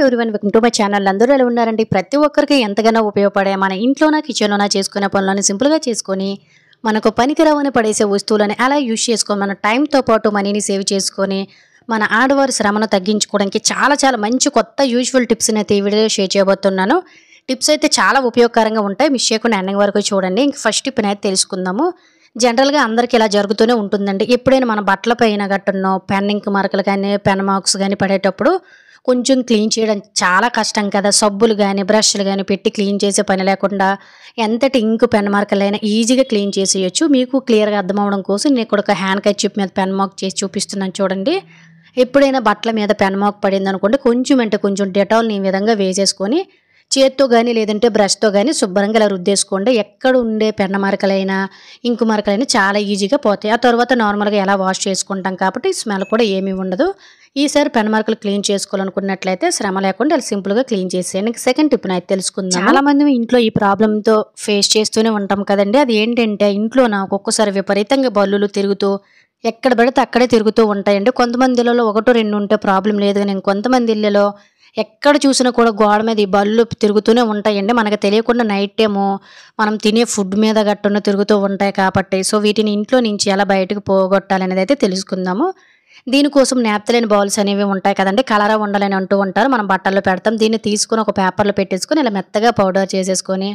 Everyone welcome to my channel. అందరూ ఎలా ఉన్నారండి? ప్రతి ఒక్కరికి ఎంతగానో ఉపయోగపడే మన ఇంట్లోన కిచెన్లోన చేసుకునే పనులను సింపుల్గా చేసుకొని మనకు పనికిరావని పడేసే వస్తువులను ఎలా యూజ్ చేసుకొని మన టైంతో పాటు మనీని సేవ్ చేసుకొని మన ఆడవారి శ్రమను తగ్గించుకోవడానికి చాలా మంచి కొత్త యూజ్ఫుల్ టిప్స్ని అయితే ఈ వీడియోలో షేర్ చేయబోతున్నాను. టిప్స్ అయితే చాలా ఉపయోగకరంగా ఉంటాయి. మిస్ చేయకుండా ఎండింగ్ వరకు చూడండి. ఇంక ఫస్ట్ టిప్ అయితే తెలుసుకుందాము. జనరల్గా అందరికీ ఇలా జరుగుతూనే ఉంటుందండి. ఎప్పుడైనా మన బట్టల పైన గట్టున్నో పెన్ ఇంక్ మార్కులు కానీ పెన్ మార్క్స్ కానీ పడేటప్పుడు కొంచెం క్లీన్ చేయడం చాలా కష్టం కదా. సబ్బులు కానీ బ్రష్లు కానీ పెట్టి క్లీన్ చేసే పని లేకుండా ఎంతటి ఇంకు పెన్ మార్కులైనా ఈజీగా క్లీన్ చేసేయచ్చు. మీకు క్లియర్గా అర్థం అవడం కోసం నేను ఇక్కడ ఒక హ్యాండ్ కర్చీఫ్ మీద పెన్ మార్క్ చేసి చూపిస్తున్నాను చూడండి. ఎప్పుడైనా బట్టల మీద పెన్ మార్క్ పడింది అనుకోండి, కొంచెం డెటాల్ని ఈ విధంగా వేసేసుకొని చేత్తో కానీ లేదంటే బ్రష్తో కానీ శుభ్రంగా ఇలా రుద్దేసుకోండి. ఎక్కడ ఉండే పెన్న మరకలైనా ఇంకు మరకలైనా చాలా ఈజీగా పోతాయి. ఆ తర్వాత నార్మల్గా ఎలా వాష్ చేసుకుంటాం కాబట్టి స్మెల్ కూడా ఏమీ ఉండదు. ఈసారి పెన్ మార్కులు క్లీన్ చేసుకోవాలనుకున్నట్లయితే శ్రమ లేకుండా అలా సింపుల్గా క్లీన్ చేసేయండి. సెకండ్ టిప్ అయితే తెలుసుకుందాం. చాలా మంది ఇంట్లో ఈ ప్రాబ్లంతో ఫేస్ చేస్తూనే ఉంటాం కదండి. అది ఏంటంటే ఇంట్లో ఒక్కొక్కసారి విపరీతంగా బల్లులు తిరుగుతూ ఎక్కడ పడితే అక్కడే తిరుగుతూ ఉంటాయండి. కొంతమంది ఇళ్ళలో ఒకటో రెండు ఉంటే ప్రాబ్లం లేదు, కానీ ఇంకొంతమంది ఇళ్ళలో ఎక్కడ చూసినా కూడా గోడ మీద ఈ బళ్ళు తిరుగుతూనే ఉంటాయండి. మనకు తెలియకుండా నైట్ టైము మనం తినే ఫుడ్ మీద గట్టున తిరుగుతూ ఉంటాయి కాబట్టి సో వీటిని ఇంట్లో నుంచి ఎలా బయటకు పోగొట్టాలనేది అయితే తెలుసుకుందాము. దీనికోసం నాప్థలిన్ బౌల్స్ అనేవి ఉంటాయి కదండి, కలరా ఉండాలని అంటూ ఉంటారు. మనం బట్టల్లో పెడతాం. దీన్ని తీసుకుని ఒక పేపర్లో పెట్టేసుకొని ఇలా మెత్తగా పౌడర్ చేసేసుకొని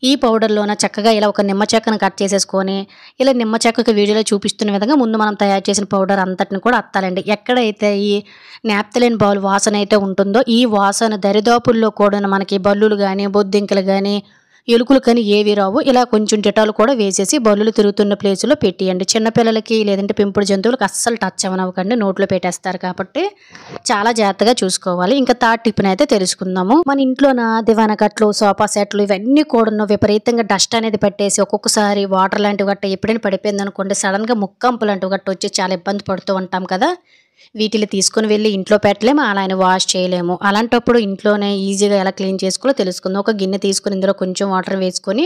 ఈ పౌడర్లోన చక్కగా ఇలా ఒక నిమ్మ చెక్కను కట్ చేసేసుకొని ఇలా నిమ్మ చెక్కకు వీడియోలో చూపిస్తున్న విధంగా ముందు మనం తయారు చేసిన పౌడర్ అంతటిని కూడా అత్తాలండి. ఎక్కడైతే ఈ నాప్థలిన్ బౌల్ వాసన అయితే ఉంటుందో ఈ వాసన దరిదాపుల్లో కూడా మనకి బల్లులు కానీ బొద్దింకలు కానీ ఎలుకలు కానీ ఏవి రావు. ఇలా కొంచెం డెటాల్ కూడా వేసేసి బల్లులు తిరుగుతున్న ప్లేసులో పెట్టేయండి. చిన్నపిల్లలకి లేదంటే పెంపుడు జంతువులకు అస్సలు టచ్ అవ్వనివ్వకండి, నోట్లో పెట్టేస్తారు కాబట్టి చాలా జాగ్రత్తగా చూసుకోవాలి. ఇంకా థర్డ్ టిప్ని అయితే తెలుసుకుందాము. మన ఇంట్లోన దివాన కట్లు సోఫా సెట్లు ఇవన్నీ కూడా విపరీతంగా డస్ట్ అనేది పట్టేసి ఒక్కొక్కసారి వాటర్ లాంటివి గట్ట ఎప్పుడైనా పడిపోయింది అనుకోండి, సడన్గా ముక్కంపు లాంటివి గట్ట వచ్చి చాలా ఇబ్బంది పడుతూ ఉంటాం కదా. వీటిని తీసుకుని వెళ్ళి ఇంట్లో పెట్టలేము, అలా ఆయన వాష్ చేయలేము. అలాంటప్పుడు ఇంట్లోనే ఈజీగా ఎలా క్లీన్ చేసుకోవాలో తెలుసుకుందాం. ఒక గిన్నె తీసుకుని ఇందులో కొంచెం వాటర్ వేసుకొని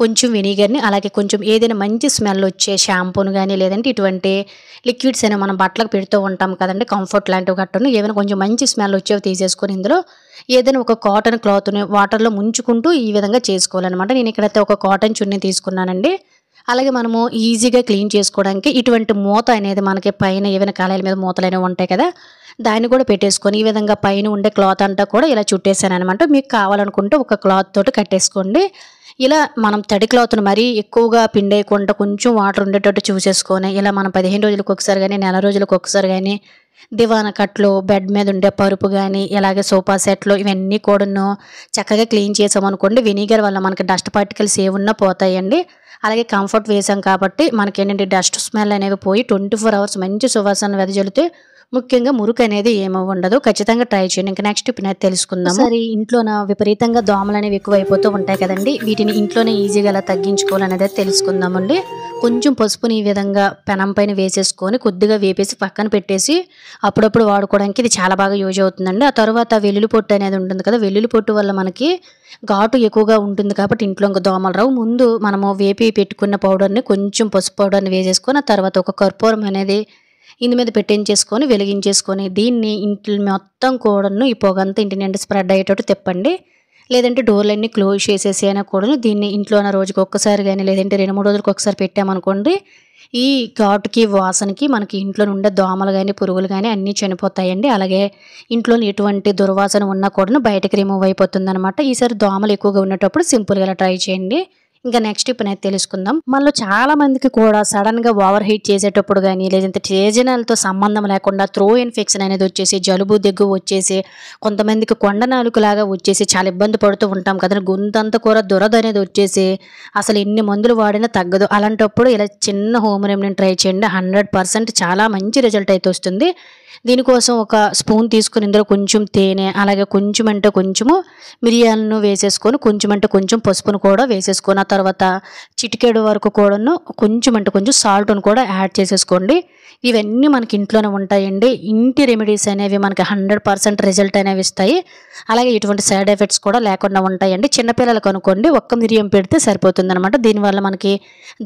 కొంచెం వెనిగర్ని అలాగే కొంచెం ఏదైనా మంచి స్మెల్ వచ్చే షాంపూను కానీ లేదంటే ఇటువంటి లిక్విడ్స్ అయినా మనం బట్టలకు పెడుతూ ఉంటాం కదండి, కంఫర్ట్ లాంటివి గట్టను ఏమైనా కొంచెం మంచి స్మెల్ వచ్చేవి తీసేసుకొని ఇందులో ఏదైనా ఒక కాటన్ క్లాత్ని వాటర్లో ముంచుకుంటూ ఈ విధంగా చేసుకోవాలన్నమాట. నేను ఇక్కడైతే ఒక కాటన్ చున్నీ తీసుకున్నానండి. అలాగే మనము ఈజీగా క్లీన్ చేసుకోవడానికి ఇటువంటి మూత అనేది మనకి పైన ఏమైనా కాలాల మీద మూతలు అనేవి ఉంటాయి కదా, దాన్ని కూడా పెట్టేసుకొని ఈ విధంగా పైన ఉండే క్లాత్ అంతా కూడా ఇలా చుట్టేసాను అనమాట. మీకు కావాలనుకుంటే ఒక క్లాత్ తోటి కట్టేసుకోండి. ఇలా మనం తడి క్లాత్ను మరీ ఎక్కువగా పిండేయకుండా కొంచెం వాటర్ ఉండేటట్టు చూసేసుకొని ఇలా మనం 15 రోజులకు ఒకసారి కానీ నెల రోజులకు ఒకసారి కానీ దివాన కట్లు బెడ్ మీద ఉండే పరుపు కానీ ఇలాగే సోఫా సెట్లు ఇవన్నీ కూడాను చక్కగా క్లీన్ చేసామనుకోండి, వెనిగర్ వల్ల మనకి డస్ట్ పార్టికల్స్ ఏమున్నా పోతాయండి. అలాగే కంఫర్ట్ వేసాం కాబట్టి మనకేంటంటే డస్ట్ స్మెల్ అనేవి పోయి 24 hours మంచి సువాసన వెదజల్లితే ముఖ్యంగా మురుకు అనేది ఏమో ఉండదు. ఖచ్చితంగా ట్రై చేయండి. ఇంకా నెక్స్ట్ టిప్ అయితే తెలుసుకుందాం. సరే, ఇంట్లోన విపరీతంగా దోమలు అనేవి ఎక్కువ అయిపోతూ ఉంటాయి కదండి. వీటిని ఇంట్లోనే ఈజీగా ఎలా తగ్గించుకోవాలనేది తెలుసుకుందామండి. కొంచెం పసుపుని ఈ విధంగా పెనం పైన వేసేసుకొని కొద్దిగా వేపేసి పక్కన పెట్టేసి అప్పుడప్పుడు వాడుకోవడానికి ఇది చాలా బాగా యూజ్ అవుతుందండి. ఆ తర్వాత వెల్లుల్లి పొట్టు అనేది ఉంటుంది కదా, వెల్లుల్లి పొట్టు వల్ల మనకి ఘాటు ఎక్కువగా ఉంటుంది కాబట్టి ఇంట్లో ఇంకా దోమలు రావు. ముందు మనము వేపి పెట్టుకున్న పౌడర్ని కొంచెం పసుపు పౌడర్ని వేసేసుకొని ఆ తర్వాత ఒక కర్పూరం అనేది ఇంటి మీద పెట్టించేసుకొని వెలిగించేసుకొని దీన్ని ఇంటి మొత్తం కూడాను ఈ పొగంతా ఇంటి నిండా స్ప్రెడ్ అయ్యేటట్టు తిప్పండి. లేదంటే డోర్లన్నీ క్లోజ్ చేసేసి అయినా కూడా దీన్ని ఇంట్లోన రోజుకి ఒక్కసారి కానీ లేదంటే 2-3 రోజులకు ఒకసారి పెట్టామనుకోండి, ఈ ఘాటుకి వాసనకి మనకి ఇంట్లో ఉండే దోమలు కానీ పురుగులు కానీ అన్నీ చనిపోతాయండి. అలాగే ఇంట్లోని ఎటువంటి దుర్వాసన ఉన్నా కూడా బయటకు రిమూవ్ అయిపోతుంది అనమాట. ఈసారి దోమలు ఎక్కువగా ఉన్నప్పుడు సింపుల్గా ఇలా ట్రై చేయండి. ఇంకా నెక్స్ట్ టిప్ అయితే తెలుసుకుందాం. మనలో చాలా మందికి కూడా సడన్గా ఓవర్ హీట్ చేసేటప్పుడు కానీ లేదంటే సీజనల్తో సంబంధం లేకుండా త్రో ఇన్ఫెక్షన్ అనేది వచ్చేసి జలుబు దగ్గు వచ్చేసి కొంతమందికి కొండ నాలుకలాగా వచ్చేసి చాలా ఇబ్బంది పడుతూ ఉంటాం కదా. గొంతంతా కూడా దురద అనేది వచ్చేసి అసలు ఎన్ని మందులు వాడినా తగ్గదు. అలాంటప్పుడు ఇలా చిన్న హోమ్ రెమెడీని ట్రై చేయండి. 100% చాలా మంచి రిజల్ట్ అయితే వస్తుంది. దీనికోసం ఒక స్పూన్ తీసుకుని ఇందులో కొంచెం తేనె అలాగే కొంచెం అంటే కొంచెము మిరియాలను వేసేసుకొని కొంచెం అంటే కొంచెం పసుపును కూడా వేసేసుకొని ఆ తర్వాత చిటికెడు వరకు కూడాను కొంచెం అంటే కొంచెం సాల్ట్ను కూడా యాడ్ చేసేసుకోండి. ఇవన్నీ మనకి ఇంట్లోనే ఉంటాయండి. ఇంటి రెమెడీస్ అనేవి మనకి 100% రిజల్ట్ అనేవి ఇస్తాయి. అలాగే ఎటువంటి సైడ్ ఎఫెక్ట్స్ కూడా లేకుండా ఉంటాయండి. చిన్నపిల్లలకు అనుకోండి ఒక్క మిరియం పెడితే సరిపోతుంది అనమాట. దీనివల్ల మనకి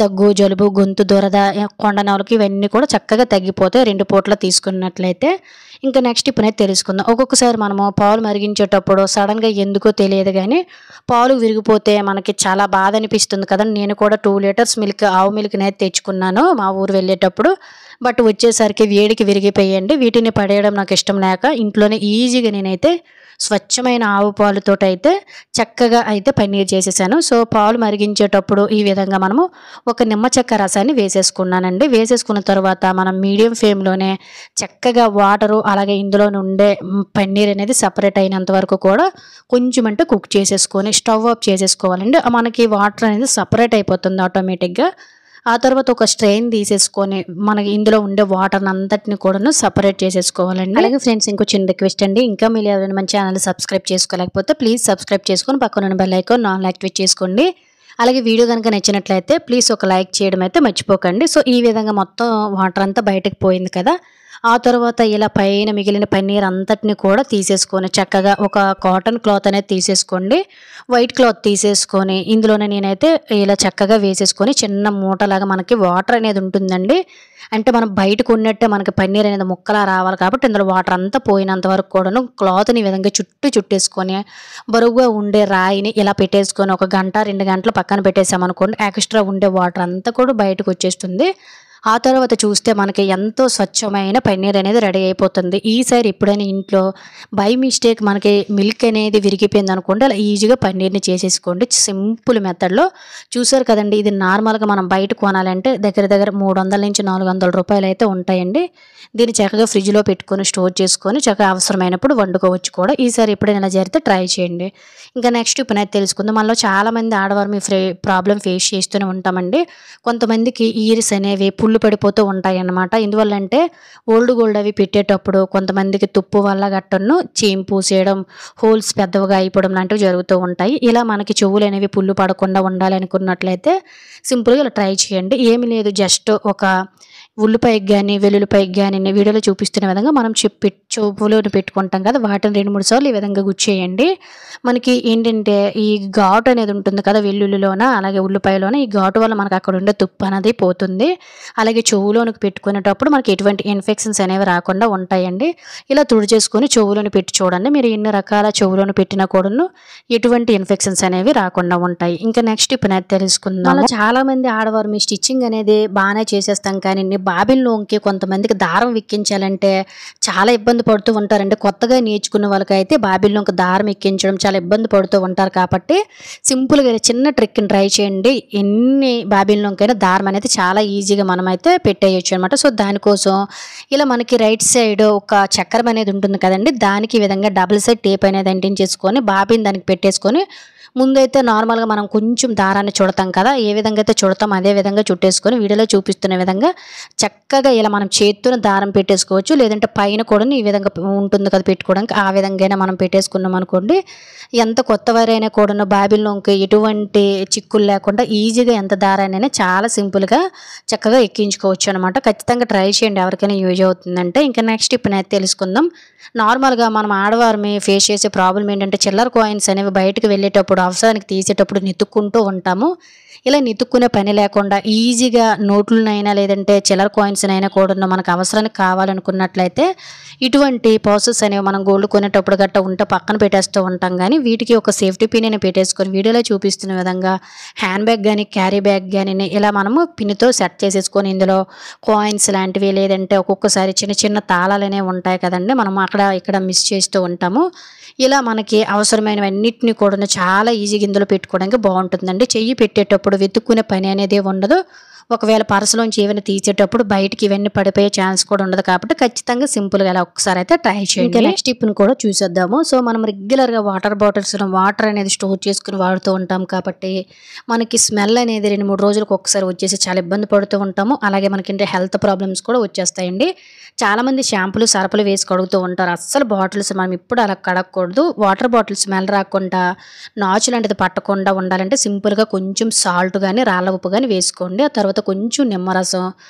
దగ్గు జలుబు గొంతు దురద కొండ నవలకి ఇవన్నీ కూడా చక్కగా తగ్గిపోతాయి 2 పూట్ల తీసుకున్నట్లయితే. అనుకున్నట్లయితే ఇంకా నెక్స్ట్ ఇప్పుడైతే తెలుసుకుందాం. ఒక్కొక్కసారి మనము పాలు మరిగించేటప్పుడు సడన్గా ఎందుకో తెలియదు కానీ పాలు విరిగిపోతే మనకి చాలా బాధ అనిపిస్తుంది కదా. నేను కూడా 2 లీటర్స్ మిల్క్, ఆవు మిల్క్ని అయితే తెచ్చుకున్నాను మా ఊరు వెళ్ళేటప్పుడు. బట్ వచ్చేసరికి వేడికి విరిగిపోయండి. వీటిని పడేయడం నాకు ఇష్టం లేక ఇంట్లోనే ఈజీగా నేనైతే స్వచ్ఛమైన ఆవు పాలుతోటి అయితే చక్కగా అయితే పన్నీర్ చేసేసాను. సో పాలు మరిగించేటప్పుడు ఈ విధంగా మనము ఒక నిమ్మ చెక్క రసాన్ని వేసేసుకున్నానండి. వేసేసుకున్న తర్వాత మనం మీడియం ఫ్లేమ్లోనే చక్కగా వాటరు అలాగే ఇందులో ఉండే పన్నీర్ అనేది సపరేట్ అయినంత వరకు కూడా కొంచెం అంటే కుక్ చేసేసుకొని స్టవ్ ఆఫ్ చేసేసుకోవాలండి. మనకి వాటర్ అనేది సపరేట్ అయిపోతుంది ఆటోమేటిక్గా. ఆ తర్వాత ఒక స్ట్రెయిన్ తీసేసుకొని మనకి ఇందులో ఉండే వాటర్ అంతటిని కూడా సపరేట్ చేసేసుకోవాలండి. అలాగే ఫ్రెండ్స్ ఇంకో చిన్న రిక్వెస్ట్ అండి, ఇంకా మీరు ఎవరైనా మన ఛానల్ సబ్స్క్రైబ్ చేసుకోలేకపోతే ప్లీజ్ సబ్స్క్రైబ్ చేసుకొని పక్కన ఉన్న బెల్ ఐకాన్ ఆల్ యాక్టివేట్ చేసుకోండి. అలాగే వీడియో కనుక నచ్చినట్లయితే ప్లీజ్ ఒక లైక్ చేయడం అయితే మర్చిపోకండి. సో ఈ విధంగా మొత్తం వాటర్ అంతా బయటకు పోయింది కదా. ఆ తర్వాత ఇలా పైన మిగిలిన పన్నీర్ అంతటిని కూడా తీసేసుకొని చక్కగా ఒక కాటన్ క్లాత్ అనేది తీసేసుకోండి. వైట్ క్లాత్ తీసేసుకొని ఇందులోనే నేనైతే ఇలా చక్కగా వేసేసుకొని చిన్న మూటలాగా మనకి వాటర్ అనేది ఉంటుందండి. అంటే మనం బయటకు ఉన్నట్టే మనకి పన్నీర్ అనేది ముక్కలా రావాలి కాబట్టి ఇందులో వాటర్ అంతా పోయినంత వరకు కూడాను క్లాత్ని ఈ విధంగా చుట్టేసుకొని బరువుగా ఉండే రాయిని ఇలా పెట్టేసుకొని ఒక గంట 2 గంటలు పక్కన పెట్టేసామనుకోండి ఎక్స్ట్రా ఉండే వాటర్ అంతా కూడా బయటకు వచ్చేస్తుంది. ఆ తర్వాత చూస్తే మనకి ఎంతో స్వచ్ఛమైన పన్నీర్ అనేది రెడీ అయిపోతుంది. ఈసారి ఎప్పుడైనా ఇంట్లో బై మిస్టేక్ మనకి మిల్క్ అనేది విరిగిపోయింది అనుకోండి, అలా ఈజీగా పన్నీర్ని చేసేసుకోండి. సింపుల్ మెథడ్లో చూసారు కదండి. ఇది నార్మల్గా మనం బయట కొనాలంటే దగ్గర 300 నుంచి 400 రూపాయలు అయితే ఉంటాయండి. దీన్ని చక్కగా ఫ్రిడ్జ్లో పెట్టుకొని స్టోర్ చేసుకొని చక్కగా అవసరమైనప్పుడు వండుకోవచ్చు కూడా. ఈసారి ఎప్పుడైనా ఇలా జరిగితే ట్రై చేయండి. ఇంకా నెక్స్ట్ ఇప్పుడు అయితే తెలుసుకుందాం. మనలో చాలామంది ఆడవారు మీ ప్రాబ్లం ఫేస్ చేస్తూనే ఉంటామండి. కొంతమందికి ఈరిస్ అనేవి పుళ్ళు పడిపోతూ ఉంటాయి అన్నమాట. ఎందువల్ల అంటే ఓల్డ్ గోల్డ్ అవి పెట్టేటప్పుడు కొంతమందికి తుప్పు వల్ల గట్టను చీము పూసేయడం, హోల్స్ పెద్దవిగా అయిపోవడం లాంటివి జరుగుతూ ఉంటాయి. ఇలా మనకి చెవులు అనేవి పుళ్ళు పడకుండా ఉండాలి అనుకున్నట్లయితే సింపుల్గా ఇలా ట్రై చేయండి. ఏమీ లేదు, జస్ట్ ఒక ఉల్లిపాయకి కానీ వెల్లుల్లిపాయకి కానీ వీడియోలో చూపిస్తున్న విధంగా మనం చెవులోని పెట్టుకుంటాం కదా, వాటిని 2-3 సార్లు ఈ విధంగా గుచ్చేయండి. మనకి ఏంటంటే ఈ ఘాటు అనేది ఉంటుంది కదా వెల్లుల్లిలోన అలాగే ఉల్లిపాయలోన, ఈ ఘాటు వల్ల మనకు అక్కడ ఉండే తుప్పు అనేది పోతుంది. అలాగే చెవులోనికి పెట్టుకునేటప్పుడు మనకి ఎటువంటి ఇన్ఫెక్షన్స్ అనేవి రాకుండా ఉంటాయండి. ఇలా తుడిచేసుకొని చెవులోని పెట్టి చూడండి. మీరు ఎన్ని రకాల చెవులోని పెట్టినా కూడాను ఎటువంటి ఇన్ఫెక్షన్స్ అనేవి రాకుండా ఉంటాయి. ఇంకా నెక్స్ట్ ఇప్పుడు నేను తెలుసుకుందాం. అలా చాలామంది ఆడవారు మీ స్టిచ్చింగ్ అనేది బాగానే చేసేస్తాం కానీ బాబిన్లోకి కొంతమందికి దారం ఎక్కించాలంటే చాలా ఇబ్బంది పడుతూ ఉంటారండి. కొత్తగా నేర్చుకున్న వాళ్ళకైతే బాబిన్లోకి దారం ఎక్కించడం చాలా ఇబ్బంది పడుతూ ఉంటారు. కాబట్టి సింపుల్గా చిన్న ట్రిక్ని ట్రై చేయండి. ఎన్ని బాబిన్లోకైనా దారం అనేది చాలా ఈజీగా మనమైతే పెట్టేయచ్చు అనమాట. సో దానికోసం ఇలా మనకి రైట్ సైడ్ ఒక చక్రం అనేది ఉంటుంది కదండి, దానికి ఈ విధంగా డబుల్ సైడ్ టేప్ అనేది అంటించేసుకొని బాబిన్ దానికి పెట్టేసుకొని ముందైతే నార్మల్గా మనం కొంచెం దారాన్ని చుడతాం కదా, ఏ విధంగా అయితే చుడతాం అదే విధంగా చుట్టేసుకొని వీడియోలో చూపిస్తున్న విధంగా చక్కగా ఇలా మనం చేత్తోనే దారం పెట్టేసుకోవచ్చు. లేదంటే పైన కూడా ఈ విధంగా ఉంటుంది కదా పెట్టుకోవడానికి, ఆ విధంగా మనం పెట్టేసుకున్నాం అనుకోండి ఎంత కొత్తవారైనా కూడా బాబిన్లోకి ఎటువంటి చిక్కులు లేకుండా ఈజీగా ఎంత దారాన్ని చాలా సింపుల్గా చక్కగా ఎక్కించుకోవచ్చు అనమాట. ఖచ్చితంగా ట్రై చేయండి, ఎవరికైనా యూజ్ అవుతుందంటే. ఇంకా నెక్స్ట్ ఇప్పుడు అయితే తెలుసుకుందాం. నార్మల్గా మనం ఆడవారిని ఫేస్ చేసే ప్రాబ్లం ఏంటంటే చిల్లర కాయిన్స్ అనేవి బయటకు వెళ్ళేటప్పుడు అవసరానికి తీసేటప్పుడు నెతుక్కుంటూ ఉంటాము. ఇలా నెతుక్కునే పని లేకుండా ఈజీగా నోట్లనైనా లేదంటే చిల్లర కాయిన్స్నైనా కూడా మనకు అవసరానికి కావాలనుకున్నట్లయితే ఇటువంటి ప్రాసెస్ అనేవి మనం గోల్డ్ కొనేటప్పుడు గట్ట ఉంటే పక్కన పెట్టేస్తూ ఉంటాం. కానీ వీటికి ఒక సేఫ్టీ పిన్ అని పెట్టేసుకొని వీడియోలో చూపిస్తున్న విధంగా హ్యాండ్ బ్యాగ్ కానీ క్యారీ బ్యాగ్ కానీ ఇలా మనము పిన్తో సెట్ చేసేసుకొని ఇందులో కాయిన్స్ లాంటివి లేదంటే ఒక్కొక్కసారి చిన్న చిన్న తాళాలు అనేవి ఉంటాయి కదండి, మనం అక్కడ ఇక్కడ మిస్ చేస్తూ ఉంటాము. ఇలా మనకి అవసరమైనవన్నిటిని కూడా చాలా ఈజీగా ఇందులో పెట్టుకోవడానికి బాగుంటుందండి. చెయ్యి పెట్టేటప్పుడు వెతుక్కునే పని అనేది ఉండదు. ఒకవేళ పర్సులోంచి ఏమైనా తీసేటప్పుడు బయటికి ఇవన్నీ పడిపోయే ఛాన్స్ కూడా ఉండదు. కాబట్టి ఖచ్చితంగా సింపుల్గా ఇలా ఒకసారి అయితే ట్రై చేయండి. నెక్స్ట్ టిప్ని కూడా చూసేద్దాము. సో మనం రెగ్యులర్గా వాటర్ బాటిల్స్లో వాటర్ అనేది స్టోర్ చేసుకుని వాడుతూ ఉంటాం కాబట్టి మనకి స్మెల్ అనేది 2-3 రోజులకు ఒకసారి వచ్చేసి చాలా ఇబ్బంది పడుతూ ఉంటాము. అలాగే మనకి హెల్త్ ప్రాబ్లమ్స్ కూడా వచ్చేస్తాయండి. చాలామంది షాంపూలు సరపులు వేసి కడుగుతూ ఉంటారు. అస్సలు బాటిల్స్ మనం ఇప్పుడు అలా కడగకూడదు. వాటర్ బాటిల్ స్మెల్ రాకుండా నాచు లాంటిది పట్టకుండా ఉండాలంటే సింపుల్గా కొంచెం సాల్ట్ కానీ రాళ్ళ ఉప్పు కానీ వేసుకోండి. ఆ తర్వాత తర్వాత కొంచెం నిమ్మరసం,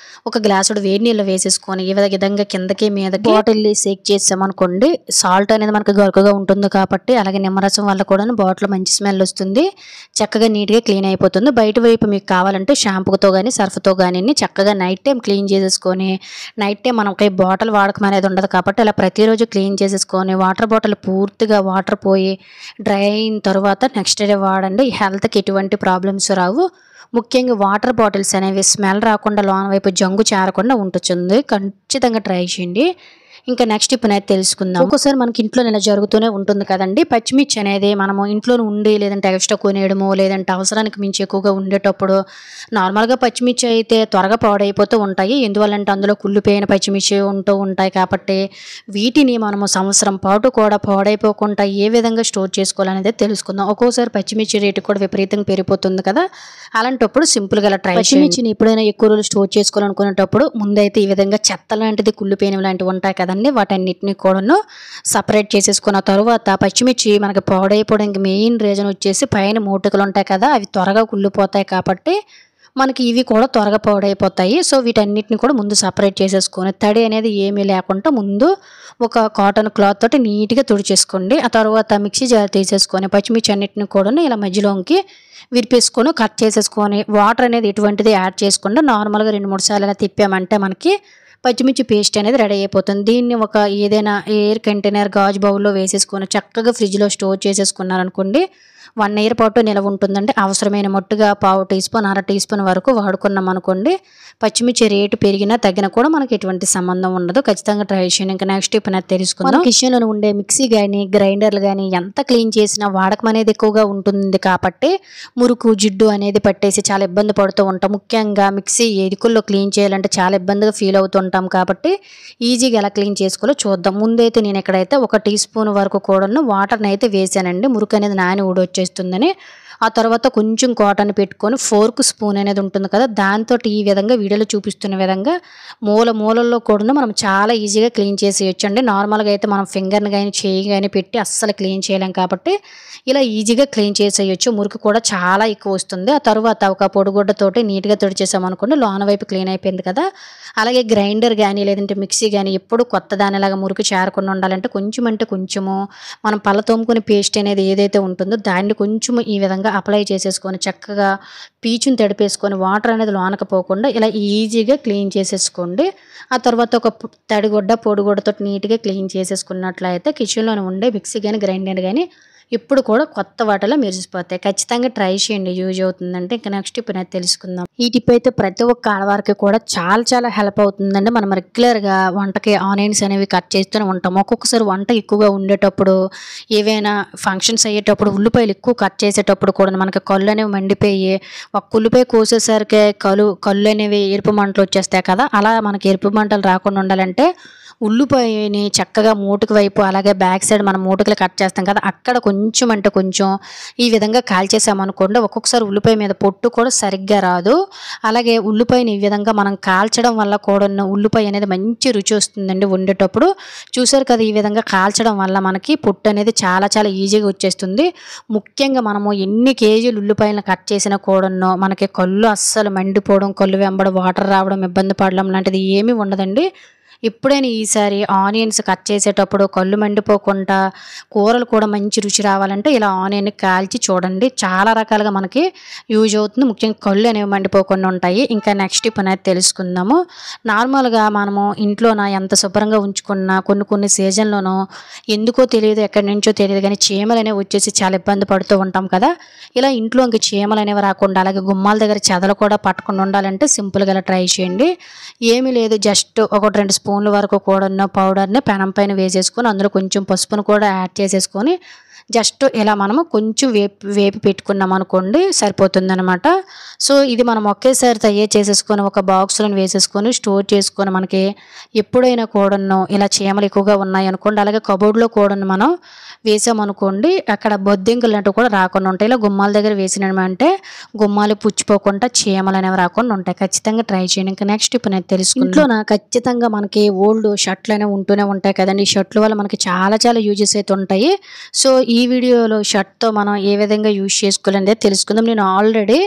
ఒక గ్లాసుడు వేడి నీళ్ళు వేసేసుకొని ఈ విధంగా కిందకి మీదకి బాటిల్ని షేక్ చేసామనుకోండి, సాల్ట్ అనేది మనకు గరుకుగా ఉంటుంది కాబట్టి, అలాగే నిమ్మరసం వల్ల కూడా బాటిల్ మంచి స్మెల్ వస్తుంది, చక్కగా నీట్గా క్లీన్ అయిపోతుంది. బయట వైపు మీకు కావాలంటే షాంపూతో కానీ సర్ఫ్తో కానీ చక్కగా నైట్ టైం క్లీన్ చేసేసుకొని, నైట్ టైం మనకి బాటిల్ వాడకం అనేది ఉండదు కాబట్టి అలా ప్రతిరోజు క్లీన్ చేసేసుకొని వాటర్ బాటిల్ పూర్తిగా వాటర్ పోయి డ్రై అయిన తర్వాత నెక్స్ట్ డే వాడండి. హెల్త్కి ఎటువంటి ప్రాబ్లమ్స్ రావు. ముఖ్యంగా వాటర్ బాటిల్స్ అనేవి స్మెల్ రాకుండా లోన వైపు జంగు చేరకుండా ఉంటుంది. ఖచ్చితంగా ట్రై చేయండి. ఇంకా నెక్స్ట్ ఇప్పుడు అయితే తెలుసుకుందాం. ఒక్కోసారి మనకి ఇంట్లో ఇలా జరుగుతూనే ఉంటుంది కదండి. పచ్చిమిర్చి అనేది మనము ఇంట్లోనే ఉండి లేదంటే ఎక్స్ట్రా కొనేయడము, లేదంటే అవసరానికి మించి ఎక్కువగా ఉండేటప్పుడు నార్మల్గా పచ్చిమిర్చి అయితే త్వరగా పాడైపోతూ ఉంటాయి. ఎందువల్లంటే అందులో కుళ్ళిపోయిన పచ్చిమిర్చి ఉంటూ ఉంటాయి కాబట్టి వీటిని మనము సంవత్సరం పాటు కూడా పాడైపోకుండా ఏ విధంగా స్టోర్ చేసుకోవాలనేది తెలుసుకుందాం. ఒక్కోసారి పచ్చిమిర్చి రేటు కూడా విపరీతంగా పెరిగిపోతుంది కదా. అలాంటప్పుడు సింపుల్గా ఇలా ట్రై పచ్చిమిర్చిని ఎప్పుడైనా ఎక్కువ రోజులు స్టోర్ చేసుకోవాలనుకునేటప్పుడు ముందైతే ఈ విధంగా చెత్త లాంటిది కుళ్ళిపోయినవి లాంటివి ఉంటాయి కదండి, వాటన్నిటిని కూడాను సపరేట్ చేసేసుకున్న తర్వాత పచ్చిమిర్చి మనకి పాడైపోవడానికి మెయిన్ రీజన్ వచ్చేసి పైన మూటికలు ఉంటాయి కదా, అవి త్వరగా కుళ్ళిపోతాయి కాబట్టి మనకి ఇవి కూడా త్వరగా పాడైపోతాయి. సో వీటన్నిటిని కూడా ముందు సపరేట్ చేసేసుకొని తడి అనేది ఏమీ లేకుండా ముందు ఒక కాటన్ క్లాత్ తోటి నీట్గా తుడిచేసుకోండి. ఆ తర్వాత మిక్సీ జార్ తీసేసుకొని పచ్చిమిర్చి అన్నిటిని కూడా ఇలా మధ్యలోకి విరిపేసుకొని కట్ చేసేసుకొని వాటర్ అనేది ఎటువంటిది యాడ్ చేసుకుండా నార్మల్గా 2-3 సార్లు ఇలా తిప్పామంటే మనకి పచ్చిమిర్చి పేస్ట్ అనేది రెడీ అయిపోతుంది. దీన్ని ఒక ఏదైనా ఎయిర్ కంటైనర్ గాజు బౌల్లో వేసేసుకొని చక్కగా ఫ్రిడ్జ్లో స్టోర్ చేసేసుకున్నారనుకోండి, 1 ఇయర్ పాటు నిలవ ఉంటుందండి. అవసరమైన మట్టుగా 1/2 టీ స్పూన్ 1/2 టీ స్పూన్ వరకు వాడుకున్నాం అనుకోండి, పచ్చిమిర్చి రేటు పెరిగినా తగ్గినా కూడా మనకి ఎటువంటి సంబంధం ఉండదు. ఖచ్చితంగా ట్రై చేయండి. ఇంకా నెక్స్ట్ ఇప్పుడు అది తెలుసుకుందాం. కిచెన్లో ఉండే మిక్సీ కానీ గ్రైండర్లు కానీ ఎంత క్లీన్ చేసినా వాడకం అనేది ఎక్కువగా ఉంటుంది కాబట్టి మురుకు జిడ్డు అనేది పట్టేసి చాలా ఇబ్బంది పడుతూ ఉంటాం. ముఖ్యంగా మిక్సీ ఎదుకుల్లో క్లీన్ చేయాలంటే చాలా ఇబ్బందిగా ఫీల్ అవుతుంటాం కాబట్టి ఈజీగా ఎలా క్లీన్ చేసుకోవాలో చూద్దాం. ముందైతే నేను ఇక్కడైతే 1 టీ స్పూన్ వరకు కూడా వాటర్ని అయితే వేసానండి, మురుకు అనేది నాని ఊడొచ్చేస్తుందని. ఆ తర్వాత కొంచెం కాటన్ పెట్టుకొని ఫోర్క్ స్పూన్ అనేది ఉంటుంది కదా, దాంతో ఈ విధంగా వీడియోలో చూపిస్తున్న విధంగా మూలల్లో కూడా మనం చాలా ఈజీగా క్లీన్ చేసేయచ్చండి. నార్మల్గా అయితే మనం ఫింగర్ని కానీ చేయి కానీ పెట్టి అస్సలు క్లీన్ చేయలేం కాబట్టి ఇలా ఈజీగా క్లీన్ చేసేయచ్చు. మురికి కూడా చాలా ఎక్కువ వస్తుంది. ఆ తర్వాత ఒక పొడిగుడ్డతోటి నీట్గా తుడిచేసామనుకోండి, లోన వైపు క్లీన్ అయిపోయింది కదా. అలాగే గ్రైండర్ కానీ లేదంటే మిక్సీ కానీ ఎప్పుడు కొత్త దానిలాగా మురికి చేరకుండా ఉండాలంటే కొంచెం అంటే కొంచెము మనం పళ్ళ తోముకునే పేస్ట్ అనేది ఏదైతే ఉంటుందో దాన్ని కొంచెం ఈ విధంగా అప్లై చేసేసుకొని చక్కగా పీచుని తడిపేసుకొని వాటర్ అనేది లోనకి పోకుండా ఇలా ఈజీగా క్లీన్ చేసేసుకోండి. ఆ తర్వాత ఒక పొడిగుడ్డతో నీట్గా క్లీన్ చేసేసుకున్నట్లయితే కిచెన్లో ఉండే మిక్సీ కానీ గ్రైండర్ కానీ ఇప్పుడు కూడా కొత్త వాటిలో మెరిసిపోతాయి. ఖచ్చితంగా ట్రై చేయండి, యూజ్ అవుతుందంటే. ఇంకా నెక్స్ట్ ఇప్పుడు నేను తెలుసుకుందాం. ఈ టిప్ అయితే ప్రతి ఒక్క ఆడవారికి కూడా చాలా హెల్ప్ అవుతుందండి. మనం రెగ్యులర్గా వంటకి ఆనియన్స్ అనేవి కట్ చేస్తూనే ఉంటాం. ఒక్కొక్కసారి వంట ఎక్కువగా ఉండేటప్పుడు, ఏవైనా ఫంక్షన్స్ అయ్యేటప్పుడు ఉల్లిపాయలు ఎక్కువ కట్ చేసేటప్పుడు కూడా మనకి కళ్ళు అనేవి మండిపోయి ఒక ఉల్లిపాయ కోసేసరికి కళ్ళు అనేవి ఎరుపు మంటలు వచ్చేస్తాయి కదా. అలా మనకి ఎరుపు మంటలు రాకుండా ఉండాలంటే ఉల్లిపాయని చక్కగా మూటుకు వైపు అలాగే బ్యాక్ సైడ్ మనం మూటుకలు కట్ చేస్తాం కదా, అక్కడ కొంచెం అంటే కొంచెం ఈ విధంగా కాల్చేసామనుకోండి, ఒక్కొక్కసారి ఉల్లిపాయ మీద పొట్టు కూడా సరిగ్గా రాదు. అలాగే ఉల్లిపాయని ఈ విధంగా మనం కాల్చడం వల్ల కూడా ఉల్లిపాయ అనేది మంచి రుచి వస్తుందండి వండేటప్పుడు. చూసారు కదా, ఈ విధంగా కాల్చడం వల్ల మనకి పొట్టు అనేది చాలా ఈజీగా వచ్చేస్తుంది. ముఖ్యంగా మనము ఎన్ని కేజీలు ఉల్లిపాయలను కట్ చేసినా కూడా మనకి కళ్ళు అస్సలు మండిపోవడం, కళ్ళు వెంబడి వాటర్ రావడం, ఇబ్బంది పడడం లాంటిది ఏమీ ఉండదండి. ఎప్పుడైనా ఈసారి ఆనియన్స్ కట్ చేసేటప్పుడు కళ్ళు మండిపోకుండా కూరలు కూడా మంచి రుచి రావాలంటే ఇలా ఆనియన్ని కాల్చి చూడండి, చాలా రకాలుగా మనకి యూజ్ అవుతుంది. ముఖ్యంగా కళ్ళు అనేవి మండిపోకుండా ఉంటాయి. ఇంకా నెక్స్ట్ ఇప్పుడు అనేది తెలుసుకుందాము. నార్మల్గా మనము ఇంట్లోన ఎంత శుభ్రంగా ఉంచుకున్నా కొన్ని సీజన్లోనూ ఎందుకో తెలియదు, ఎక్కడి నుంచో తెలియదు కానీ చీమలు అనేవి వచ్చేసి చాలా ఇబ్బంది పడుతూ ఉంటాం కదా. ఇలా ఇంట్లో ఇంక చీమలు అనేవి రాకుండా అలాగే గుమ్మాల దగ్గర చెదలు కూడా పట్టకుండా ఉండాలంటే సింపుల్గా ఇలా ట్రై చేయండి. ఏమీ లేదు, జస్ట్ 1-2 స్పూన్ల వరకు కూడా పౌడర్ని పెనం పైన వేసేసుకొని అందులో కొంచెం పసుపును కూడా యాడ్ చేసేసుకొని జస్ట్ ఇలా మనము కొంచెం వేపి పెట్టుకున్నాం అనుకోండి, సరిపోతుందన్నమాట. సో ఇది మనం ఒకేసారి తయారు చేసేసుకొని ఒక బాక్స్లో వేసేసుకొని స్టోర్ చేసుకొని మనకి ఎప్పుడైనా కూడా ఇలా చీమలు ఎక్కువగా ఉన్నాయి అనుకోండి, అలాగే కబోర్డ్లో కూడా మనం వేసామనుకోండి అక్కడ బొద్దింకలు లాంటివి కూడా రాకుండా ఉంటాయి. ఇలా గుమ్మాల దగ్గర వేసినామంటే గుమ్మాలు పుచ్చిపోకుండా చీమలు అనేవి రాకుండా ఉంటాయి. ఖచ్చితంగా ట్రై చేయండి. ఇంకా నెక్స్ట్ ఇప్పుడు నేను తెలుసుకుంటాను. ఇంట్లో ఖచ్చితంగా మనకి ఓల్డ్ షర్ట్లు అనేవి ఉంటూనే ఉంటాయి కదండి. ఈ షర్ట్ల వల్ల మనకి చాలా యూజెస్ అయితే ఉంటాయి. సో ఈ వీడియోలో షర్ట్‌తో మనం ఏ విధంగా యూజ్ చేసుకోవాలనేది తెలుసుకుందాం. నేను ఆల్రెడీ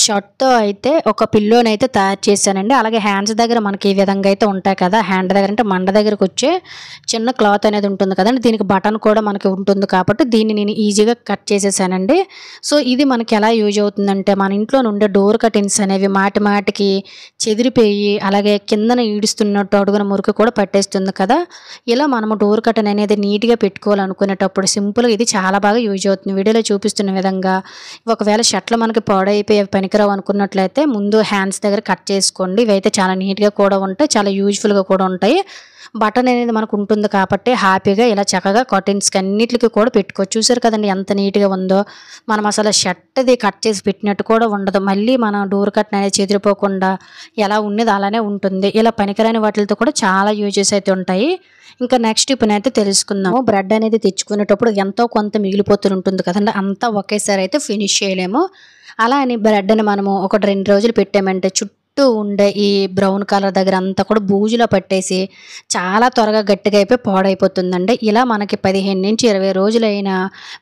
షర్ట్‌తో అయితే ఒక పిల్లోనైతే తయారు చేశానండి. అలాగే హ్యాండ్స్ దగ్గర మనకి ఈ విధంగా అయితే ఉంటాయి కదా! హ్యాండ్ దగ్గర అంటే మండ దగ్గరకొచ్చే చిన్న క్లాత్ అనేది ఉంటుంది కదండీ! దీనికి బటన్ కూడా మనకి ఉంటుంది కాబట్టి దీన్ని నేను ఈజీగా కట్ చేసేసానండి. సో, ఇది మనకి ఎలా యూజ్ అవుతుందంటే మన ఇంట్లో నుండే డోర్ కర్టెన్స్ అనేవి మాటి మాటికి చెదిరిపోయి అలాగే కిందన ఈడుస్తున్నట్టు అడుగున మురికి కూడా పట్టేస్తుంది కదా! ఇలా మనము డోర్ కర్టెన్ అనేది నీట్‌గా పెట్టుకోవాలనుకునేటప్పుడు సింపుల్‌గా ఇది చాలా బాగా యూజ్ అవుతుంది. వీడియోలో చూపిస్తున్న విధంగా ఒకవేళ షర్ట్‌లు మనకి పాడైపోయి పనికిరావు అనుకున్నట్లయితే ముందు హ్యాండ్స్ దగ్గర కట్ చేసుకోండి. ఇవైతే చాలా నీట్‌గా కూడా ఉంటాయి. చాలా యూజ్‌ఫుల్‌గా కూడా ఉంటాయి. బటన్ అనేది మనకు ఉంటుంది కాబట్టి హ్యాపీగా ఇలా చక్కగా కర్టెన్స్‌కి అన్నిట్లికి కూడా పెట్టుకోవచ్చు. చూసారు కదండీ ఎంత నీట్‌గా ఉందో. మనం అసలు షర్ట్‌ది కట్ చేసి పెట్టినట్టు కూడా ఉండదు. మళ్ళీ మన డోర్ కర్టెన్ అనేది చెదిరిపోకుండా ఎలా ఉండేది అలానే ఉంటుంది. ఇలా పనికిరాని వాటిలతో కూడా చాలా యూజెస్ అయితే ఉంటాయి. ఇంకా నెక్స్ట్ టిప్‌నైతే తెలుసుకుందాము. బ్రెడ్ అనేది తెచ్చుకునేటప్పుడు ఎంతో కొంత మిగిలిపోతూ ఉంటుంది కదండీ! అంతా ఒకేసారి అయితే ఫినిష్ చేయలేము. అలా అని బ్రెడ్‌ని మనము ఒక 2 రోజులు పెట్టామంటే చుట్టూ ఉండే ఈ బ్రౌన్ కలర్ దగ్గర అంతా కూడా బూజులో పట్టేసి చాలా త్వరగా గట్టిగా అయిపోయి పాడైపోతుందండి. ఇలా మనకి 15-20 రోజులైనా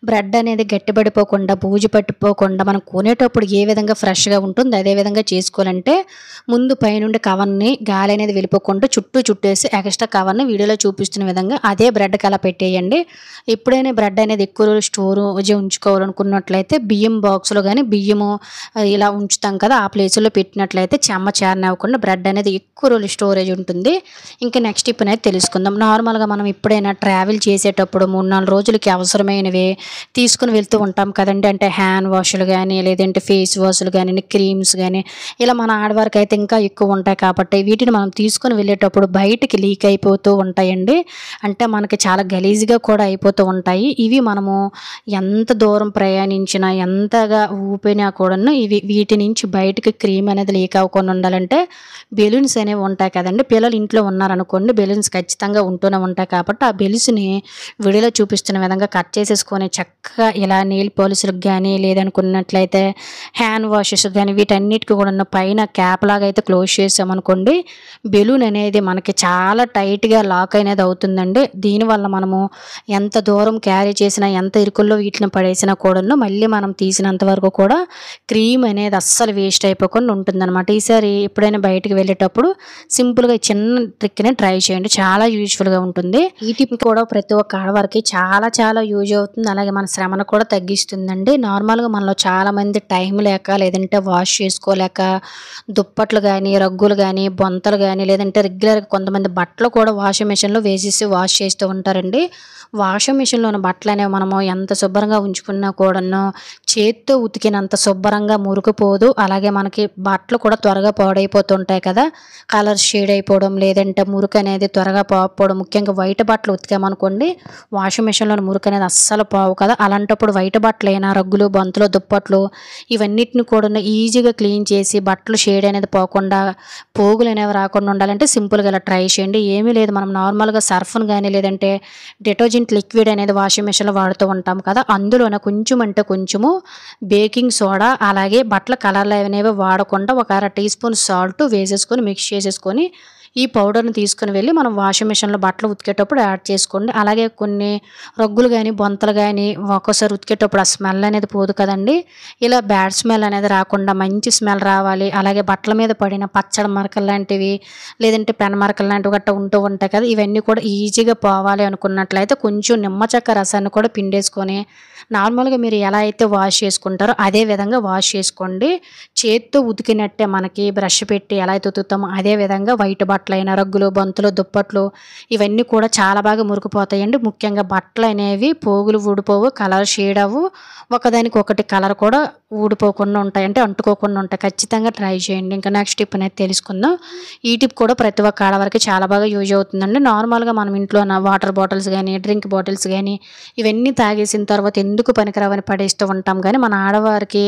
బ్రెడ్ అనేది గట్టిపడిపోకుండా బూజు పట్టిపోకుండా మనం కొనేటప్పుడు ఏ విధంగా ఫ్రెష్‌గా ఉంటుందో అదే విధంగా చేసుకోవాలంటే ముందు పైనుండి కవర్‌ని గాలి అనేది వెళ్ళిపోకుండా చుట్టేసి ఎక్స్ట్రా కవర్‌ని వీడియోలో చూపిస్తున్న విధంగా అదే బ్రెడ్‌కి అలా పెట్టేయండి. ఎప్పుడైనా బ్రెడ్ అనేది ఎక్కువ రోజులు స్టోరేజ్ ఉంచుకోవాలనుకున్నట్లయితే బియ్యం బాక్స్‌లో గాని బియ్యము ఇలా ఉంచుతాం కదా! ఆ ప్లేసుల్లో పెట్టినట్లయితే చెమ్మ చేరనివ్వకుండా బ్రెడ్ అనేది ఎక్కువ రోజులు స్టోరేజ్ ఉంటుంది. ఇంకా నెక్స్ట్ టిప్‌నైతే తెలుసుకుందాం. నార్మల్‌గా మనం ఎప్పుడైనా ట్రావెల్ చేసేటప్పుడు 3-4 రోజులకి అవసరమైనవి తీసుకొని వెళ్తూ ఉంటాం కదండీ! అంటే హ్యాండ్ వాష్‌లు గాని లేదంటే ఫేస్ వాష్‌లు గాని క్రీమ్స్ గాని ఇలా మన ఆడవారికైతే ఇంకా ఎక్కువ ఉంటాయి కాబట్టి వీటిని మనం తీసుకొని వెళ్ళేటప్పుడు బయటికి లీక్ అయిపోతూ ఉంటాయండి. అంటే మనకి చాలా గలీజ్‌గా కూడా అయిపోతూ ఉంటాయి. ఇవి మనము ఎంత దూరం ప్రయాణించినా ఎంతగా ఊపినా కూడాను వీటి నుంచి బయటికి క్రీమ్ అనేది లీక్ అవ్వకుండా ఉండాలంటే బెలూన్స్ అనేవి ఉంటాయి కదండీ! పిల్లలు ఇంట్లో ఉన్నారనుకోండి బెలూన్స్ ఖచ్చితంగా ఉంటూనే ఉంటాయి కాబట్టి ఆ బెలూన్స్‌ని వీడియోలో చూపిస్తున్న విధంగా కట్ చేసేసుకొని చక్కగా ఇలా నెయిల్ పాలిష్‌లకు గాని లేదనుకున్నట్లయితే హ్యాండ్ వాషెస్ గాని వీటన్నిటికి కూడాను పైన క్యాప్ లాగా అయితే క్లోజ్ చేసామనుకోండి బెలూన్ అనేది మనకి చాలా టైట్‌గా లాక్ అనేది అవుతుందండి. దీనివల్ల మనము ఎంత దూరం క్యారీ చేసినా ఎంత ఇరుకుల్లో వీటిని పడేసినా కూడాను మళ్ళీ మనం తీసినంత వరకు కూడా క్రీమ్ అనేది అస్సలు వేస్ట్ అయిపోకుండా ఉంటుందన్నమాట. ఈసారి ఎప్పుడైనా బయటికి వెళ్ళేటప్పుడు సింపుల్‌గా ఈ చిన్న ట్రిక్‌ని ట్రై చేయండి. చాలా యూజ్‌ఫుల్‌గా ఉంటుంది. ఈ టిప్ కూడా ప్రతి ఒక్క ఆడవారికి చాలా యూజ్ అవుతుంది. అలాగే మన శ్రమను కూడా తగ్గిస్తుందండి. నార్మల్‌గా మనలో చాలామంది టైం లేక లేదంటే వాష్ చేసుకోలేక దుప్పట్లు గాని, రగ్గులు గాని, బొంతలు గాని లేదంటే రెగ్యులర్‌గా కొంతమంది బట్టలు కూడా వాషింగ్ మెషిన్‌లో వేసేసి వాష్ చేస్తూ ఉంటారండి. వాషింగ్ మెషిన్‌లోని బట్టలనేవి మనము ఎంత శుభ్రంగా ఉంచుకున్నా కూడాను చేత్తో ఉతికినంత శుభ్రంగా మురికిపోదు. అలాగే మనకి బట్టలు కూడా త్వరగా పాడైపోతుంటాయి కదా! కలర్ షేడ్ అయిపోవడం లేదంటే మురికి అనేది త్వరగా పోకపోవడం ముఖ్యంగా వైట్ బట్టలు ఉతికామనుకోండి వాషింగ్ మెషిన్‌లోని మురికి అనేది అస్సలు పోవు కదా! అలాంటప్పుడు వైట్ బట్టలైనా రగ్గులు, బొంతలు, దుప్పట్లు ఇవన్నిటిని కూడాను ఈజీగా క్లీన్ చేసి బట్టలు షేడ్ అనేది పోకుండా పోగులు అనేవి రాకుండా ఉండాలంటే సింపుల్‌గా ఇలా ట్రై చేయండి. ఏమీ లేదు మనం నార్మల్‌గా సర్ఫ్‌ను గాని లేదంటే డిటర్జెంట్ లిక్విడ్ అనేది వాషింగ్ మెషిన్‌లో వాడుతూ ఉంటాం కదా! అందులోనే కొంచెం అంటే కొంచెము బేకింగ్ సోడా అలాగే బట్టల కలర్లు అనేవి వాడకుండా ఒక అర టీ స్పూన్ సాల్ట్ వేసేసుకొని మిక్స్ చేసేసుకొని ఈ పౌడర్‌ని తీసుకొని వెళ్ళి మనం వాషింగ్ మెషిన్‌లో బట్టలు ఉతికేటప్పుడు యాడ్ చేసుకోండి. అలాగే కొన్ని రగ్గులు గాని, బొంతలు గాని ఒక్కోసారి ఉతికేటప్పుడు ఆ స్మెల్ అనేది పోదు కదండీ! ఇలా బ్యాడ్ స్మెల్ అనేది రాకుండా మంచి స్మెల్ రావాలి. అలాగే బట్టల మీద పడిన పచ్చడి మరకలు లాంటివి లేదంటే పెన్ మరకలు లాంటివి గట్టా ఉంటూ ఉంటాయి కదా! ఇవన్నీ కూడా ఈజీగా పోవాలి అనుకున్నట్లయితే కొంచెం నిమ్మ చెక్క రసాన్ని కూడా పిండేసుకొని నార్మల్‌గా మీరు ఎలా అయితే వాష్ చేసుకుంటారో అదే విధంగా వాష్ చేసుకోండి. చేత్తో ఉతికినట్టే మనకి బ్రష్ పెట్టి ఎలా అయితే ఉతుకుతామో అదే విధంగా వైట్ బట్టలైన రగ్గులు, బొంతలు, దుప్పట్లు ఇవన్నీ కూడా చాలా బాగా మురికిపోతాయండి. ముఖ్యంగా బట్టలు అనేవి పోగులు ఊడిపోవు, కలర్ షేడ్ అవ్వు, ఒకదానికొకటి కలర్ కూడా ఊడిపోకుండా ఉంటాయి. అంటే అంటుకోకుండా ఉంటాయి. ఖచ్చితంగా ట్రై చేయండి. ఇంకా నెక్స్ట్ టిప్ అనేది తెలుసుకుందాం. ఈ టిప్ కూడా ప్రతి ఒక్క ఆడవారికి చాలా బాగా యూజ్ అవుతుందండి. నార్మల్‌గా మనం ఇంట్లో వాటర్ బాటిల్స్ గాని, డ్రింక్ బాటిల్స్ గాని ఇవన్నీ తాగేసిన తర్వాత ఎందుకు పనికిరావని పడేస్తూ ఉంటాం గానీ మన ఆడవారికి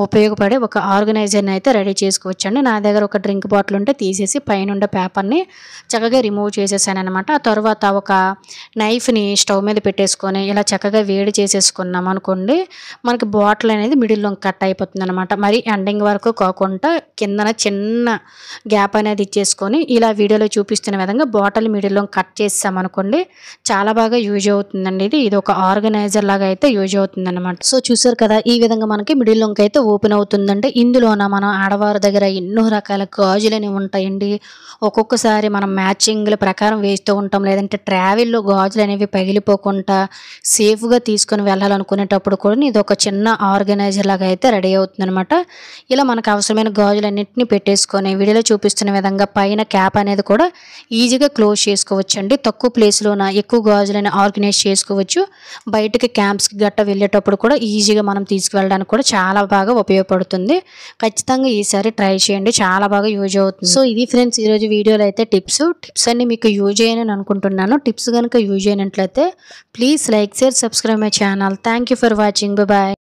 ఉపయోగపడే ఒక ఆర్గనైజర్‌ని అయితే రెడీ చేసుకోవచ్చండి. నా దగ్గర ఒక డ్రింక్ బాటిల్ ఉంటే తీసేసి పైనుండే పేపర్ క్యాప్ని చక్కగా రిమూవ్ చేసేసాను అనమాట. ఆ తర్వాత ఒక నైఫ్ని స్టవ్ మీద పెట్టేసుకొని ఇలా చక్కగా వేడి చేసేసుకున్నాం అనుకోండి, మనకి బాటిల్ అనేది మిడిల్లో కట్ అయిపోతుంది అనమాట. మరి ఎండింగ్ వరకు కాకుండా కిందన చిన్న గ్యాప్ అనేది ఇచ్చేసుకొని ఇలా వీడియోలో చూపిస్తున్న విధంగా బాటిల్ మిడిల్లో కట్ చేసామనుకోండి, చాలా బాగా యూజ్ అవుతుందండి. ఇది ఒక ఆర్గనైజర్ లాగా అయితే యూజ్ అవుతుంది అనమాట. సో చూసారు కదా, ఈ విధంగా మనకి మిడిల్ లొంక్ అయితే ఓపెన్ అవుతుందంటే ఇందులోన మనం ఆడవారి దగ్గర ఎన్నో రకాల గాజులు అనేవి ఉంటాయండి. ఒక్కొక్కసారి మనం మ్యాచింగ్ల ప్రకారం వేస్తూ ఉంటాం, లేదంటే ట్రావెల్లో గాజులు అనేవి పగిలిపోకుండా సేఫ్గా తీసుకొని వెళ్ళాలనుకునేటప్పుడు కూడా ఇది ఒక చిన్న ఆర్గనైజర్ లాగా అయితే రెడీ అవుతుంది అనమాట. ఇలా మనకు అవసరమైన గాజులన్నింటినీ పెట్టేసుకొని వీడియోలో చూపిస్తున్న విధంగా పైన క్యాప్ అనేది కూడా ఈజీగా క్లోజ్ చేసుకోవచ్చు అండి. తక్కువ ప్లేస్లోన ఎక్కువ గాజులని ఆర్గనైజ్ చేసుకోవచ్చు. బయటకి క్యాంప్స్కి గట్ట వెళ్ళేటప్పుడు కూడా ఈజీగా మనం తీసుకువెళ్ళడానికి కూడా చాలా బాగా ఉపయోగపడుతుంది. ఖచ్చితంగా ఈసారి ట్రై చేయండి, చాలా బాగా యూజ్ అవుతుంది. సో ఇది ఫ్రెండ్స్ ఈరోజు వీడియోలో అయితే టిప్స్ అన్ని మీకు యూజ్ అయ్యాయని అనుకుంటున్నాను. టిప్స్ కనుక యూజ్ అయినట్లయితే please like, share, subscribe my channel. Thank you for watching. Bye.